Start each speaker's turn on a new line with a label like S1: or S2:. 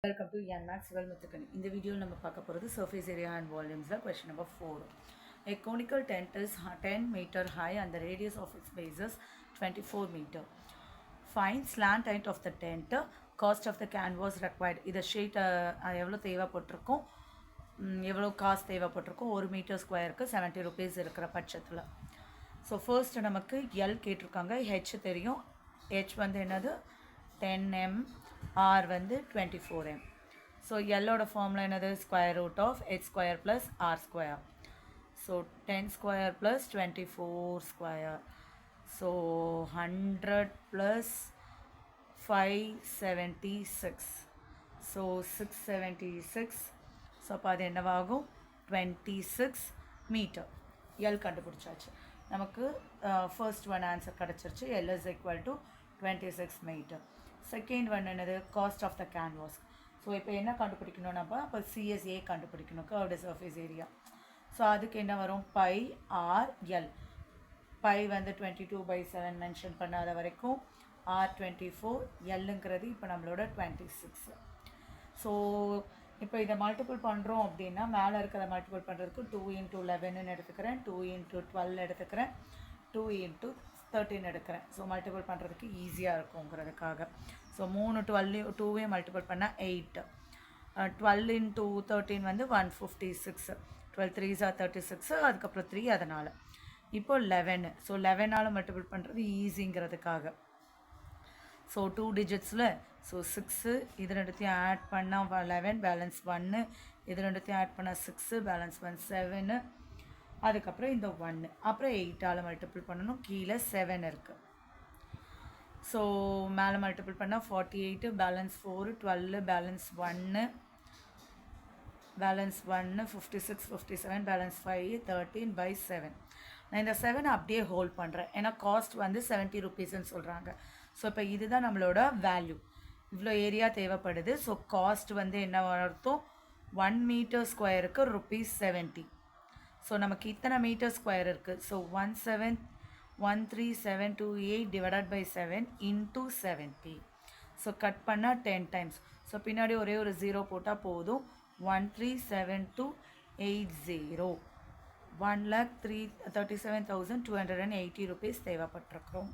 S1: Welcome to Yanmax Velmuthukani. In the video, we will talk about the surface area and volumes. Question number 4. A conical tent is 10 meter high and the radius of its base is 24 meter. Find slant height of the tent, cost of the canvas required. This sheet எவ்வளோ தேவைப்பட்டிருக்கும் எவ்வளோ காசு தேவைப்பட்டிருக்கும் 1 metre ஸ்கொயருக்கு 70 rupees இருக்கிற பட்சத்தில். So first நமக்கு L கேட்டிருக்காங்க, H தெரியும், H வந்து என்னது 10 m, R வந்து 24 m. ஸோ எல்லோட ஃபார்முலா என்னது square root of H square plus R square. So 10 square plus 24 square. So 100 plus 576. So 676. So அப்போ அது என்னவாகும் 26 மீட்டர். எல் கண்டுபிடிச்சாச்சு. நமக்கு ஃபர்ஸ்ட் ஒன் ஆன்சர் கிடச்சிருச்சு. L is equal to 26 metre. Second one என்னது cost of the canvas. So இப்போ என்ன கண்டுபிடிக்கணும் நம்ம, அப்போ சிஎஸ்ஏ கண்டுபிடிக்கணும், கர்வ்டு சர்ஃபேஸ் ஏரியா. ஸோ அதுக்கு என்ன வரும் பை ஆர் எல். பை வந்து 22/7 மென்ஷன் பண்ணாத வரைக்கும், ஆர் 24, எல்லுங்கிறது இப்போ நம்மளோட 26. ஸோ இப்போ இதை மல்டிபிள் பண்ணுறோம் அப்படின்னா மேலே இருக்கிறத மல்டிபிள் பண்ணுறதுக்கு 2 × 11 எடுத்துக்கிறேன், 2 × 12 எடுத்துக்கிறேன், 2 × 13 எடுக்கிறேன். ஸோ மல்டிபிள் பண்ணுறதுக்கு ஈஸியாக இருக்குங்கிறதுக்காக. ஸோ 3 12 மல்டிபிள் பண்ணால் 8. 12 × 13 வந்து 156. 12 3s are 36, அதுக்கப்புறம் 3 அதனால். இப்போ 11. ஸோ 11ஆல் மல்டிபிள் பண்ணுறது ஈஸிங்கிறதுக்காக. ஸோ 2 digitsல. ஸோ 6, இது ரெண்டுத்தையும் ஆட் பண்ணால் 11, பேலன்ஸ் 1, இது ரெண்டுத்தையும் ஆட் பண்ணால் 6, பேலன்ஸ் 1 7, அதுக்கப்புறம் இந்த 1, அப்புறம் 8ஆல் மல்டிபிள் பண்ணணும், கீழே 7 இருக்குது. ஸோ மேலே மல்டிபிள் பண்ணால் 48, பேலன்ஸ் 4, 12, பேலன்ஸ் 1, பேலன்ஸ் 1, 56, 57, பேலன்ஸ் 5, 13/7. நான் இந்த 7 அப்படியே ஹோல்ட் பண்ணுறேன், ஏன்னா காஸ்ட் வந்து 70 rupeesன்னு சொல்கிறாங்க. ஸோ இப்போ இதுதான் நம்மளோட வேல்யூ, இவ்வளோ ஏரியா தேவைப்படுது. ஸோ காஸ்ட் வந்து என்ன அர்த்தம், 1 மீட்டர் ஸ்கொயருக்கு ₹70. ஸோ நமக்கு இத்தனை மீட்டர் ஸ்கொயர் இருக்குது. So 1713728 divided by 7 into 70. So cut பண்ணால் 10 times. ஸோ பின்னாடி ஒரே ஒரு 0 போட்டால் போதும். 137280, 1,37,280 rupees தேவைப்பட்டிருக்கிறோம்.